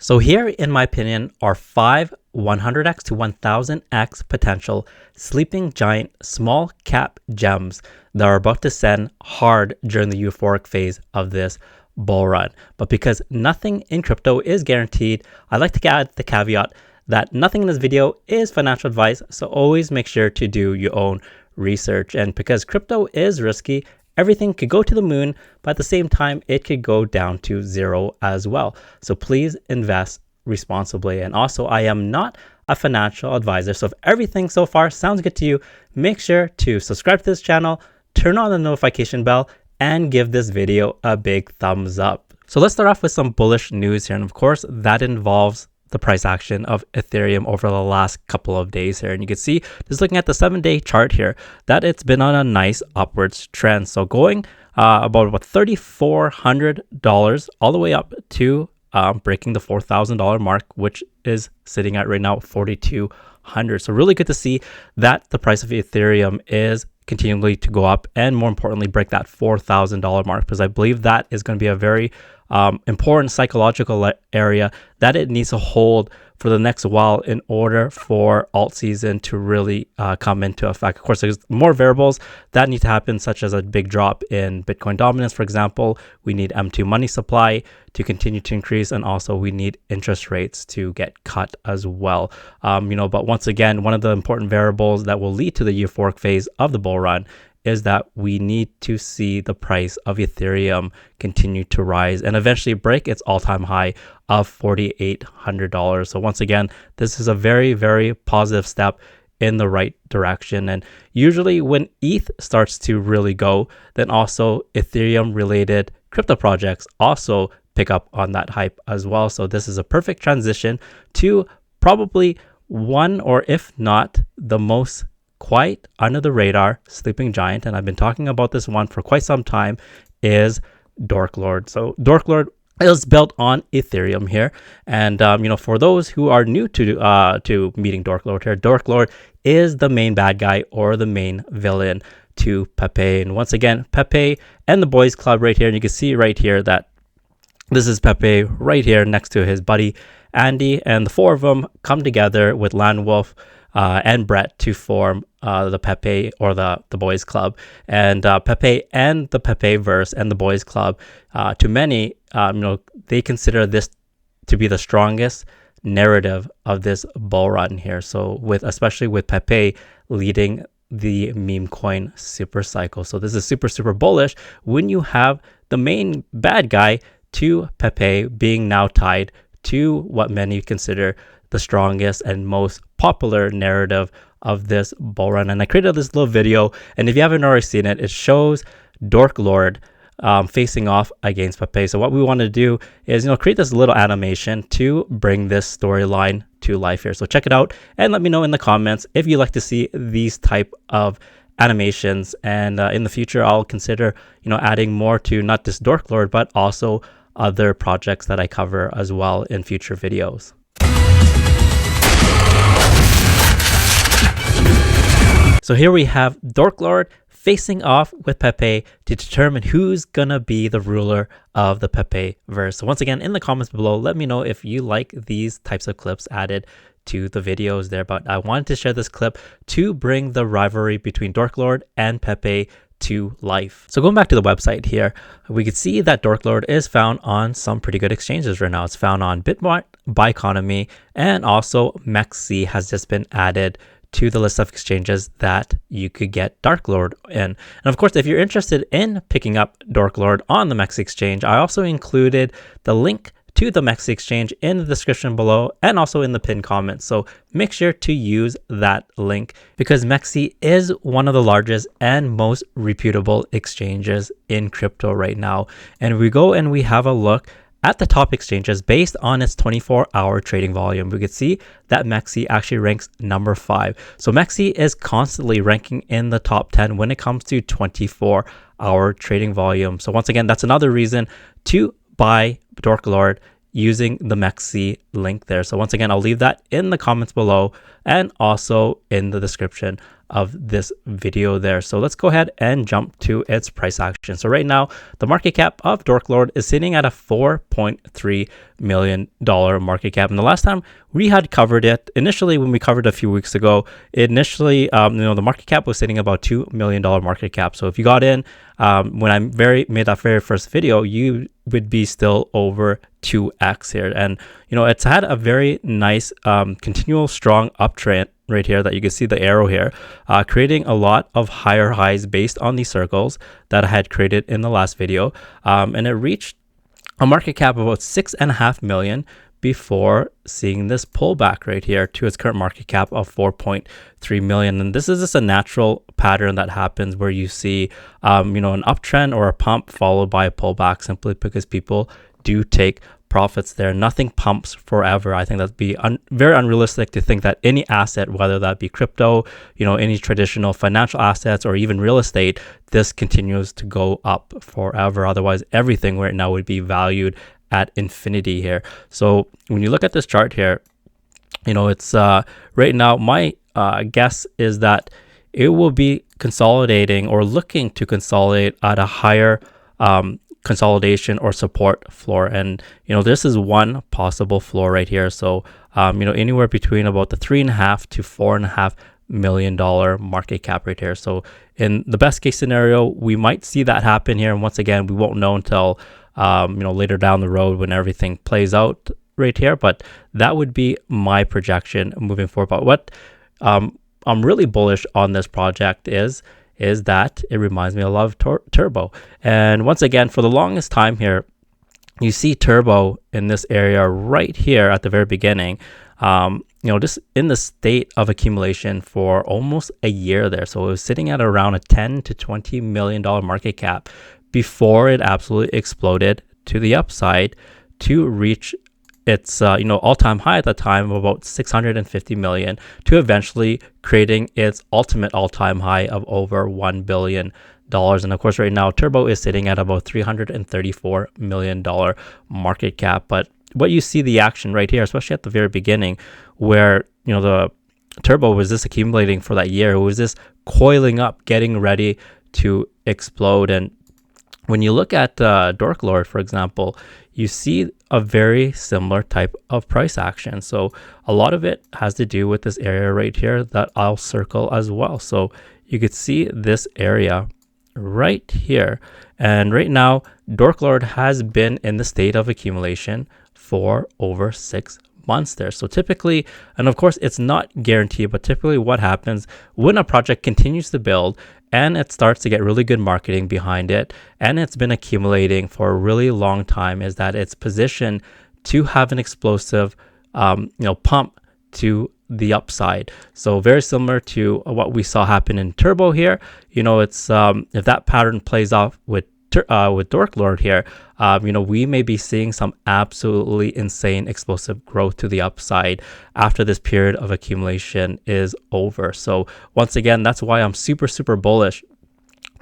So here, in my opinion, are 5 100x to 1000x potential sleeping giant small cap gems that are about to send hard during the euphoric phase of this bull run. But because nothing in crypto is guaranteed, I like to add the caveat that nothing in this video is financial advice, so always make sure to do your own research. And because crypto is risky, everything could go to the moon, but at the same time, it could go down to zero as well. So please invest responsibly. And also, I am not a financial advisor. So if everything so far sounds good to you, make sure to subscribe to this channel, turn on the notification bell, and give this video a big thumbs up. So let's start off with some bullish news here. And of course, that involves the price action of Ethereum over the last couple of days here. And you can see, just looking at the 7-day chart here, that it's been on a nice upwards trend. So going about $3,400 all the way up to breaking the $4,000 mark, which is sitting at right now $4,200. So really good to see that the price of Ethereum is continually to go up, and more importantly, break that $4,000 mark, because I believe that is going to be a very important psychological area that it needs to hold for the next while in order for alt season to really come into effect. Of course, there's more variables that need to happen, such as a big drop in Bitcoin dominance, for example. We need M2 money supply to continue to increase, and also we need interest rates to get cut as well. But once again, one of the important variables that will lead to the euphoric phase of the bull run is that we need to see the price of Ethereum continue to rise and eventually break its all-time high of $4,800. So once again, this is a very, very positive step in the right direction. And usually when ETH starts to really go, then also Ethereum related crypto projects also pick up on that hype as well. So this is a perfect transition to probably one, or if not the most quite under the radar sleeping giant, and I've been talking about this one for quite some time, is Dork Lord. So Dork Lord is built on Ethereum here, and for those who are new to meeting Dork Lord here, Dork Lord is the main bad guy or the main villain to Pepe. And once again, Pepe and the boys club right here, and you can see right here that this is Pepe right here next to his buddy Andy, and the four of them come together with Landwolf and Brett to form the Pepe or the boys club. And Pepe and the Pepe verse and the boys club, to many, they consider this to be the strongest narrative of this bull run here. So especially with Pepe leading the meme coin super cycle. So this is super, super bullish when you have the main bad guy to Pepe being now tied to what many consider the strongest and most popular narrative of this bull run. And I created this little video, and if you haven't already seen it, it shows Dork Lord facing off against Pepe. So what we want to do is create this little animation to bring this storyline to life here. So check it out and let me know in the comments if you like to see these type of animations. And in the future, I'll consider adding more to not just Dork Lord, but also other projects that I cover as well in future videos. So here we have Dork Lord facing off with Pepe to determine who's gonna be the ruler of the Pepe verse. So once again, in the comments below, let me know if you like these types of clips added to the videos there. But I wanted to share this clip to bring the rivalry between Dork Lord and Pepe to life. So going back to the website here, we can see that Dork Lord is found on some pretty good exchanges right now. It's found on Bitmart, Bioconomy, and also MEXC has just been added to the list of exchanges that you could get Dork Lord in. And of course, if you're interested in picking up Dork Lord on the MEXC exchange, I also included the link to the MEXC exchange in the description below and also in the pinned comment. So make sure to use that link because MEXC is one of the largest and most reputable exchanges in crypto right now. And we go and we have a look at the top exchanges based on its 24-hour trading volume. We could see that MEXC actually ranks number 5. So MEXC is constantly ranking in the top 10 when it comes to 24-hour trading volume. So once again, that's another reason to buy Dork Lord using the MEXC link there. So once again, I'll leave that in the comments below and also in the description of this video there. So let's go ahead and jump to its price action. So right now, the market cap of Dork Lord is sitting at a $4.3 million market cap. And the last time we had covered it, initially when we covered it a few weeks ago, initially, the market cap was sitting about $2 million market cap. So if you got in when I made that very first video, you would be still over 2x here. And it's had a very nice continual strong uptrend right here that you can see the arrow here, creating a lot of higher highs based on these circles that I had created in the last video, and it reached a market cap of about 6.5 million before seeing this pullback right here to its current market cap of 4.3 million. And this is just a natural pattern that happens where you see an uptrend or a pump followed by a pullback, simply because people do take profits there. Nothing pumps forever. I think that'd be very unrealistic to think that any asset, whether that be crypto, any traditional financial assets, or even real estate, this continues to go up forever. Otherwise, everything right now would be valued at infinity here. So when you look at this chart here, it's right now, my guess is that it will be consolidating or looking to consolidate at a higher consolidation or support floor. And this is one possible floor right here. So anywhere between about the $3.5 to $4.5 million market cap right here. So in the best case scenario, we might see that happen here. And once again, we won't know until later down the road when everything plays out right here. But that would be my projection moving forward. But what I'm really bullish on this project is that it reminds me a lot of Turbo. And once again, for the longest time here, you see Turbo in this area right here at the very beginning, just in the state of accumulation for almost a year there. So it was sitting at around a 10 to $20 million market cap before it absolutely exploded to the upside to reach its all-time high at the time of about 650 million, to eventually creating its ultimate all-time high of over $1 billion. And of course, right now, Turbo is sitting at about $334 million market cap. But what you see the action right here, especially at the very beginning, where the Turbo was just accumulating for that year, it was just coiling up, getting ready to explode. And when you look at Dork Lord, for example, you see a very similar type of price action. So a lot of it has to do with this area right here that I'll circle as well. So you could see this area right here. And right now, Dork Lord has been in the state of accumulation for over 6 months there. So typically, and of course, it's not guaranteed, but typically what happens when a project continues to build and it starts to get really good marketing behind it, and it's been accumulating for a really long time, is that it's positioned to have an explosive, pump to the upside. So very similar to what we saw happen in Turbo here. It's if that pattern plays off with Dork Lord here, we may be seeing some absolutely insane explosive growth to the upside after this period of accumulation is over. So once again, that's why I'm super, super bullish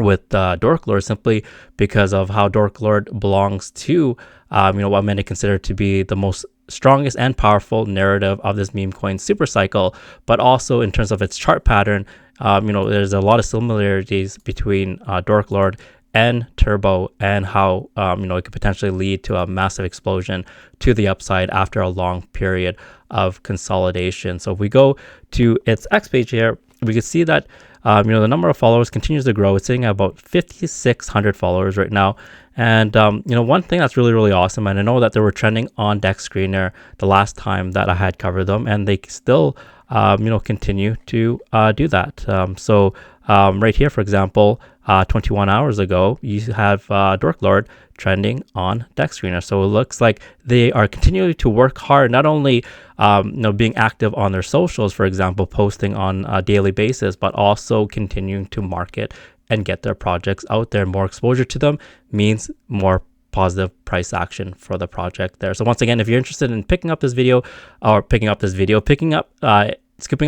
with Dork Lord, simply because of how Dork Lord belongs to, what many consider to be the most strongest and powerful narrative of this meme coin super cycle, but also in terms of its chart pattern, there's a lot of similarities between Dork Lord and Turbo, and how it could potentially lead to a massive explosion to the upside after a long period of consolidation. So if we go to its X page here, we can see that the number of followers continues to grow. It's sitting at about 5,600 followers right now. And one thing that's really, really awesome, and I know that they were trending on Dex Screener the last time that I had covered them, and they still continue to do that. So right here, for example, 21 hours ago, you have Dork Lord trending on Dex Screener. So it looks like they are continuing to work hard, not only being active on their socials, for example, posting on a daily basis, but also continuing to market and get their projects out there. More exposure to them means more positive price action for the project there. So once again, if you're interested in skipping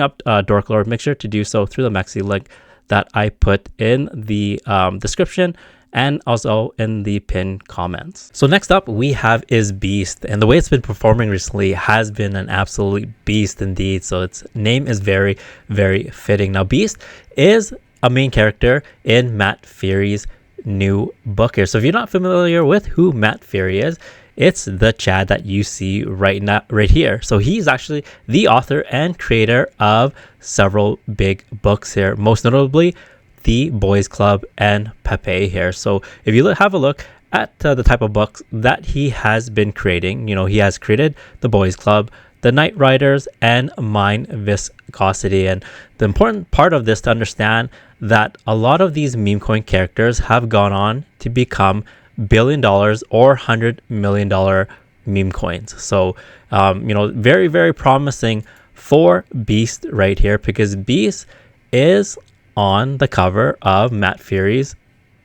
up Dork Lord, make sure to do so through the MEXC link that I put in the description. and also in the pinned comments. So next up we have is Beast, and the way it's been performing recently has been an absolute beast indeed. So its name is very, very fitting. Now Beast is a main character in Matt Fury's new book here. So if you're not familiar with who Matt Fury is, it's the Chad that you see right here. So he's actually the author and creator of several big books here, most notably The Boys Club and Pepe here. So if you have a look at the type of books that he has been creating, he has created The Boys Club, The Night Riders, and Mind Viscosity. And the important part of this to understand that a lot of these meme coin characters have gone on to become $1 billion or $100 million meme coins. So very, very promising for Beast right here, because Beast is on the cover of Matt Fury's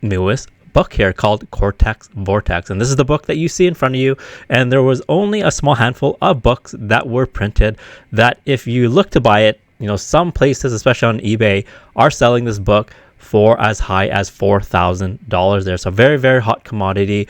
newest book here called Cortex Vortex, and this is the book that you see in front of you. And there was only a small handful of books that were printed that if you look to buy it, some places, especially on eBay, are selling this book for as high as $4,000 there. So very, very hot commodity.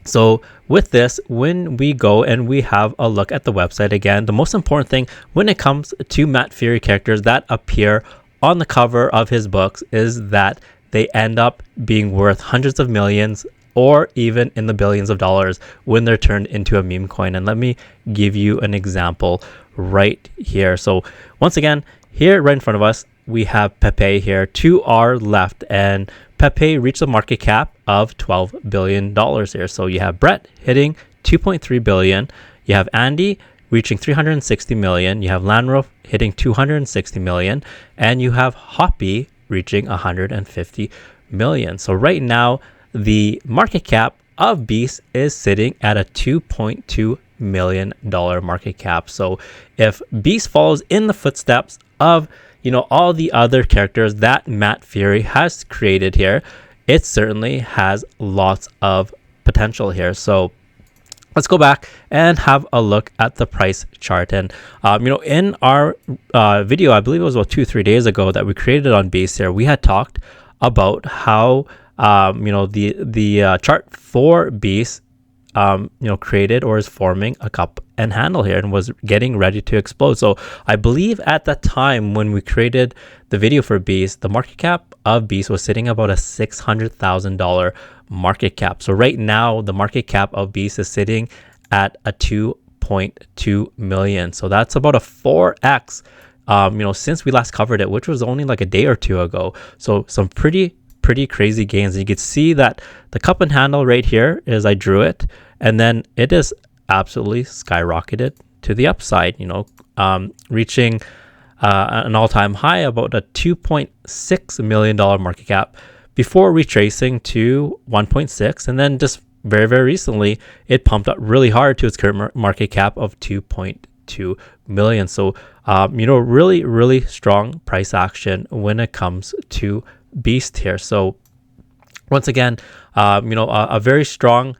So with this, when we go and we have a look at the website again, the most important thing when it comes to Matt Fury characters that appear on the cover of his books is that they end up being worth hundreds of millions or even in the billions of dollars when they're turned into a meme coin. And let me give you an example right here. So once again, here right in front of us, we have Pepe here to our left, and Pepe reached a market cap of $12 billion here. So you have Brett hitting 2.3 billion. You have Andy reaching 360 million. You have Lanroof hitting 260 million, and you have Hoppy reaching 150 million. So right now, the market cap of Beast is sitting at a $2.2 million market cap. So if Beast follows in the footsteps of all the other characters that Matt Fury has created here, it certainly has lots of potential here. So let's go back and have a look at the price chart. And in our video, I believe it was about 2-3 days ago that we created on Beast here, we had talked about how the chart for Beast created or is forming a cup and handle here and was getting ready to explode. So I believe at that time when we created the video for Beast, the market cap of Beast was sitting about a $600,000 market cap. So right now the market cap of Beast is sitting at a 2.2 million. So that's about a 4x since we last covered it, which was only like a day or two ago. So some pretty crazy gains. You could see that the cup and handle right here is I drew it, and then it is absolutely skyrocketed to the upside, reaching an all-time high, about a $2.6 million market cap before retracing to 1.6, and then just very, very recently it pumped up really hard to its current market cap of 2.2 million. So really, really strong price action when it comes to Beast here. So once again, a very strong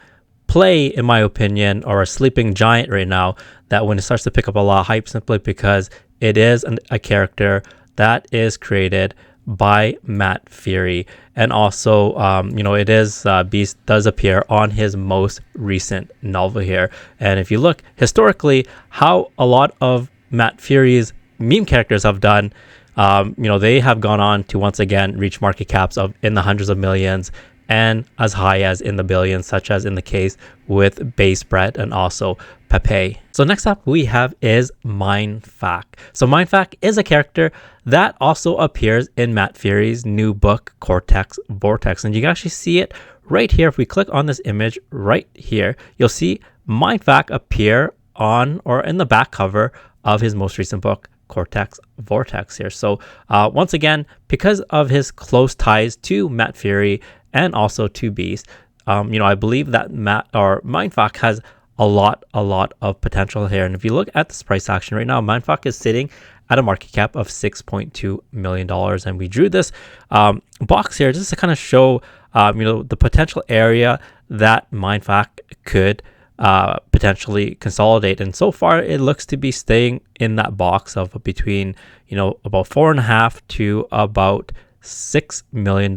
play in my opinion, or a sleeping giant right now, that when it starts to pick up a lot of hype, simply because it is a character that is created by Matt Fury, and also it is Beast does appear on his most recent novel here. And if you look historically how a lot of Matt Fury's meme characters have done, they have gone on to once again reach market caps of in the hundreds of millions and as high as in the billions, such as in the case with Base Brett and also Pepe. So next up we have is MINDFAK. So MINDFAK is a character that also appears in Matt Fury's new book Cortex Vortex, and you can actually see it right here. If we click on this image right here, you'll see MINDFAK appear on or in the back cover of his most recent book Cortex Vortex here. So once again, because of his close ties to Matt Fury and also to Beast, I believe that MINDFAK has a lot of potential here. And if you look at this price action right now, MINDFAK is sitting at a market cap of $6.2 million. And we drew this box here just to kind of show the potential area that MINDFAK could potentially consolidate. And so far it looks to be staying in that box of between about 4.5 to about $6 million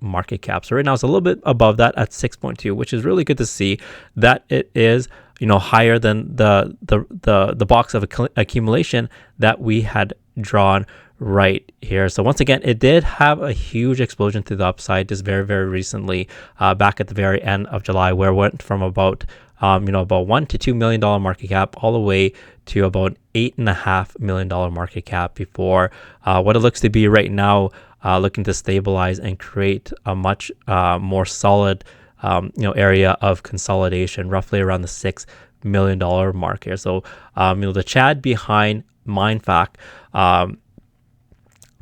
market cap. So right now it's a little bit above that at 6.2, which is really good to see that it is, higher than the box of accumulation that we had drawn right here. So once again, it did have a huge explosion to the upside just very, very recently, back at the very end of July, where it went from about about $1 to $2 million market cap all the way to about $8.5 million market cap before what it looks to be right now, looking to stabilize and create a much more solid area of consolidation, roughly around the $6 million mark here. So the Chad behind MINDFAK,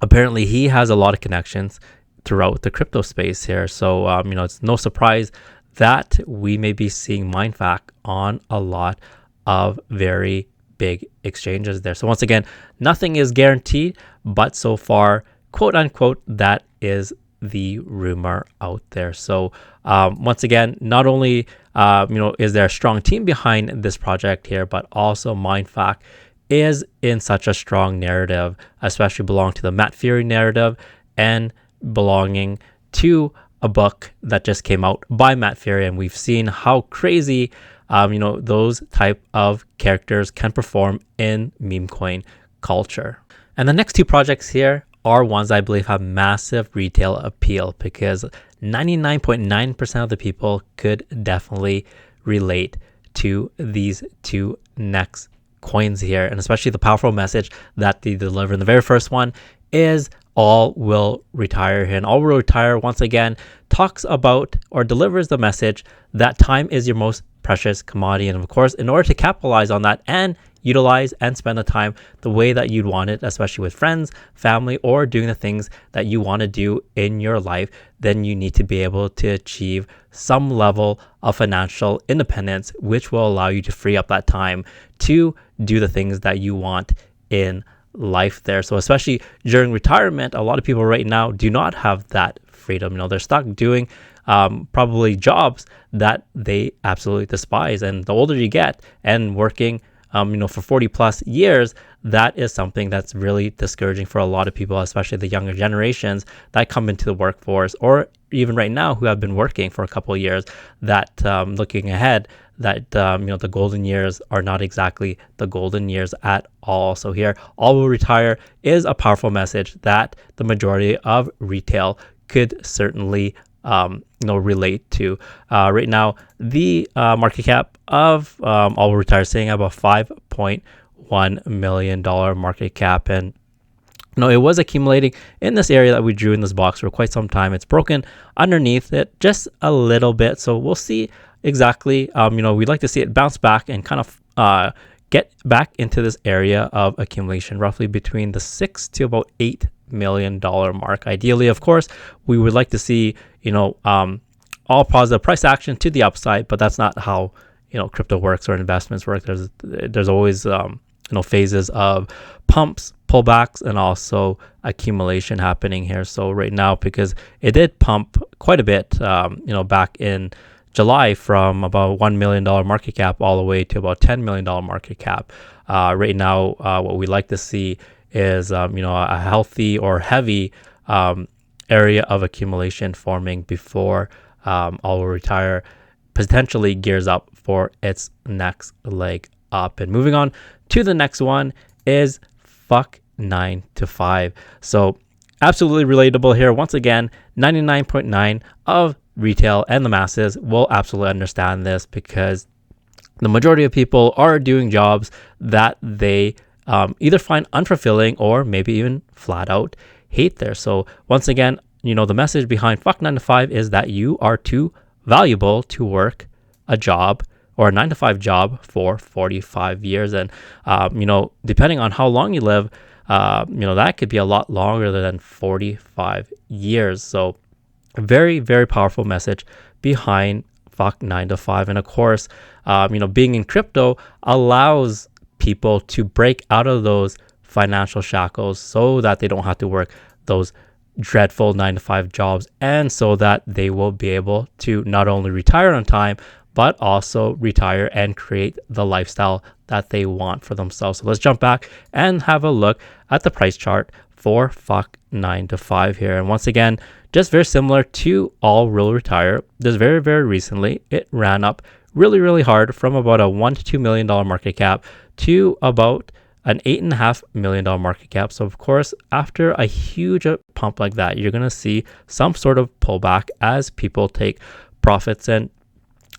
apparently he has a lot of connections throughout the crypto space here. So it's no surprise that we may be seeing MINDFAK on a lot of very big exchanges there. So once again, nothing is guaranteed, but so far, quote unquote, that is the rumor out there. So once again, not only is there a strong team behind this project here, but also MINDFAK is in such a strong narrative, especially belonging to the Matt Fury narrative and belonging to a book that just came out by Matt Fury. And we've seen how crazy those type of characters can perform in meme coin culture. And the next two projects here are ones I believe have massive retail appeal, because 99.9% of the people could definitely relate to these two next coins here, and especially the powerful message that they deliver. And the very first one is all will retire here. And all will retire, once again, talks about or delivers the message that time is your most precious commodity. And of course, in order to capitalize on that and utilize and spend the time the way that you'd want it, especially with friends, family, or doing the things that you want to do in your life, then you need to be able to achieve some level of financial independence, which will allow you to free up that time to do the things that you want in life there. So especially during retirement, a lot of people right now do not have that freedom. They're stuck doing probably jobs that they absolutely despise. And the older you get and working for 40 plus years, that is something that's really discouraging for a lot of people, especially the younger generations that come into the workforce, or even right now who have been working for a couple of years, that looking ahead, that the golden years are not exactly the golden years at all. So here, all will retire is a powerful message that the majority of retail could certainly relate to. Right now, the market cap of all will retire sitting at about $5.1 million market cap, and it was accumulating in this area that we drew in this box for quite some time. It's broken underneath it just a little bit, so we'll see exactly. We'd like to see it bounce back and kind of get back into this area of accumulation, roughly between the $6 to about $8 million mark. Ideally, of course, we would like to see all positive price action to the upside, but that's not how crypto works or investments work. There's always phases of pumps, pullbacks, and also accumulation happening here. So right now, because it did pump quite a bit back in July, from about $1 million market cap all the way to about $10 million market cap. Right now, what we like to see is a healthy or heavy area of accumulation forming before all will retire potentially gears up for its next leg up. And moving on to the next one is fuck 9 to 5. So absolutely relatable here. Once again, 99.9 of retail and the masses will absolutely understand this, because the majority of people are doing jobs that they either find unfulfilling or maybe even flat out hate there. So once again, the message behind fuck 9 to 5 is that you are too valuable to work a job or a 9 to 5 job for 45 years. And, depending on how long you live, that could be a lot longer than 45 years. So very, very powerful message behind fuck 9 to 5. And of course, being in crypto allows people to break out of those financial shackles so that they don't have to work those dreadful 9 to 5 jobs, and so that they will be able to not only retire on time, but also retire and create the lifestyle that they want for themselves. So let's jump back and have a look at the price chart for FUCK 9 to 5 here. And once again, just very similar to All Will Retire, just very, very recently, it ran up really hard from about a $1 to $2 million market cap to about an $8.5 million market cap. So of course, after a huge pump like that, you're going to see some sort of pullback as people take profits. And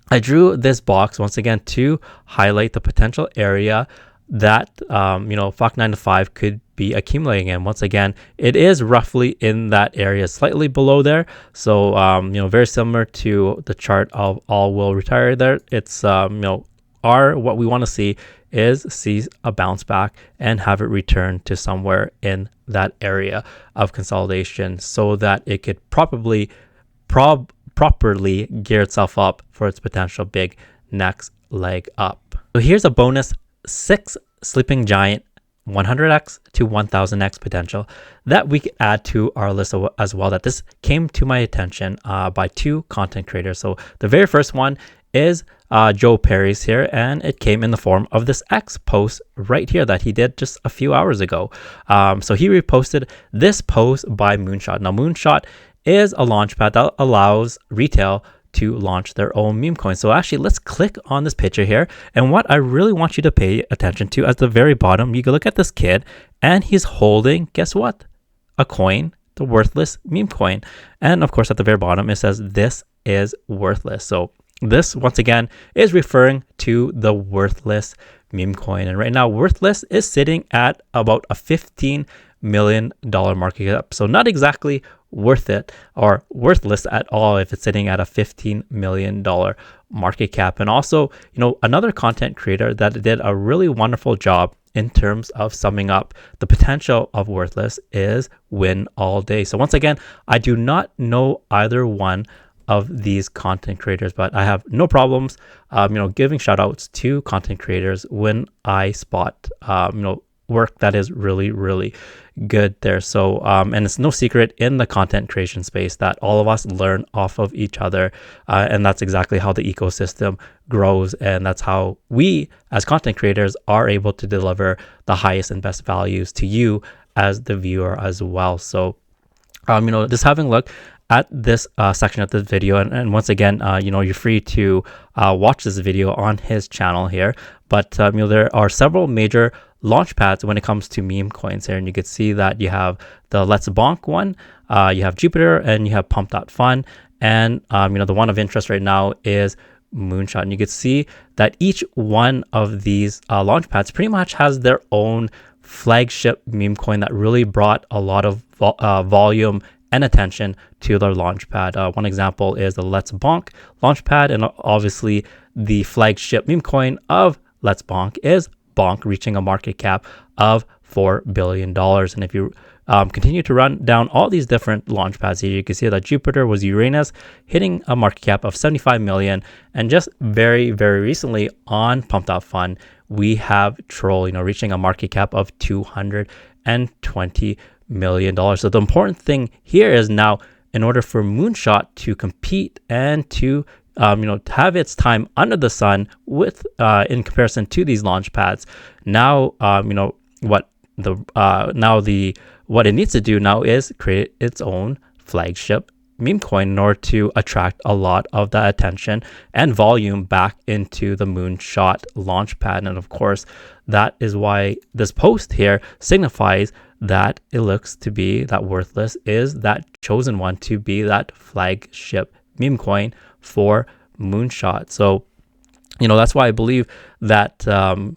I drew this box once again to highlight the potential area that FUCK 9 to 5 could be accumulating in. Once again, it is roughly in that area, slightly below there. So very similar to the chart of All Will Retire there. It's what we want to see is see a bounce back and have it return to somewhere in that area of consolidation so that it could properly gear itself up for its potential big next leg up. So here's a bonus 6 sleeping giant 100x to 1000x potential that we could add to our list as well. That this came to my attention by 2 content creators. So the very first one is Joe Perry's here, and it came in the form of this X post right here that he did just a few hours ago. So he reposted this post by Moonshot. Now Moonshot is a launchpad that allows retail to launch their own meme coins. So actually, let's click on this picture here. And what I really want you to pay attention to at the very bottom, you can look at this kid and he's holding, guess what? A coin, the worthless meme coin. And of course, at the very bottom, it says this is worthless. So this, once again, is referring to the worthless meme coin. And right now, worthless is sitting at about a $15 million market cap. So not exactly worth it or worthless at all if it's sitting at a $15 million market cap. And also, another content creator that did a really wonderful job in terms of summing up the potential of worthless is Win All Day. So once again, I do not know either one of these content creators, but I have no problems, giving shout outs to content creators when I spot, work that is really good there. So and it's no secret in the content creation space that all of us learn off of each other, and that's exactly how the ecosystem grows, and that's how we as content creators are able to deliver the highest and best values to you as the viewer as well. So just having a look at this section of this video, and once again, you're free to watch this video on his channel here, but there are several major launch pads when it comes to meme coins here, and you can see that you have the Let's Bonk one, you have Jupiter, and you have Pump.Fun, and the one of interest right now is Moonshot. And you can see that each one of these launch pads pretty much has their own flagship meme coin that really brought a lot of volume and attention to their launchpad. One example is the Let's Bonk launchpad, and obviously the flagship meme coin of Let's Bonk is Bonk, reaching a market cap of $4 billion. And if you continue to run down all these different launchpads here, you can see that Jupiter was Uranus, hitting a market cap of 75 million. And just very recently on Pump.Fun, we have Troll, reaching a market cap of $220 million. So the important thing here is now, in order for Moonshot to compete and to have its time under the sun with in comparison to these launch pads, now what it needs to do now is create its own flagship meme coin in order to attract a lot of the attention and volume back into the Moonshot launchpad. And of course, that is why this post here signifies that it looks to be that worthless is that chosen one to be that flagship meme coin for Moonshot. So that's why I believe that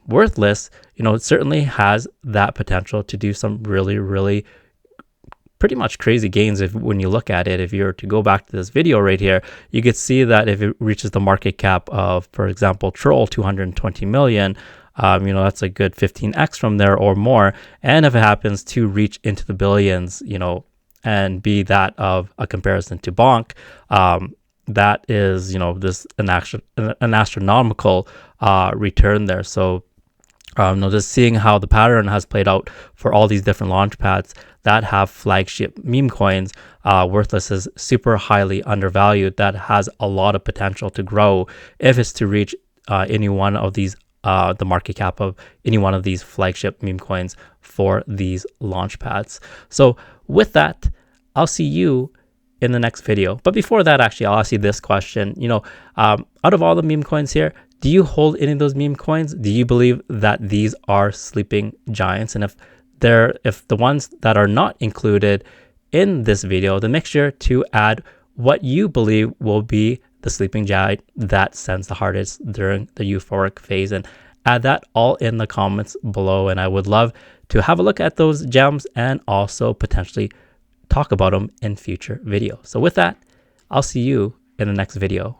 worthless it certainly has that potential to do some really pretty much crazy gains. When you look at it, if you were to go back to this video right here, you could see that if it reaches the market cap of, for example, Troll, 220 million, that's a good 15x from there or more. And if it happens to reach into the billions, and be that of a comparison to Bonk, that is, an astronomical return there. So Just seeing how the pattern has played out for all these different launch pads that have flagship meme coins, Worthless is super highly undervalued. That has a lot of potential to grow if it's to reach any one of these, the market cap of any one of these flagship meme coins for these launch pads. So with that, I'll see you in the next video. But before that, actually, I'll ask you this question. Out of all the meme coins here, do you hold any of those meme coins? Do you believe that these are sleeping giants? And if the ones that are not included in this video, then make sure to add what you believe will be the sleeping giant that sends the hardest during the euphoric phase, and add that all in the comments below. And I would love to have a look at those gems and also potentially talk about them in future videos. So with that, I'll see you in the next video.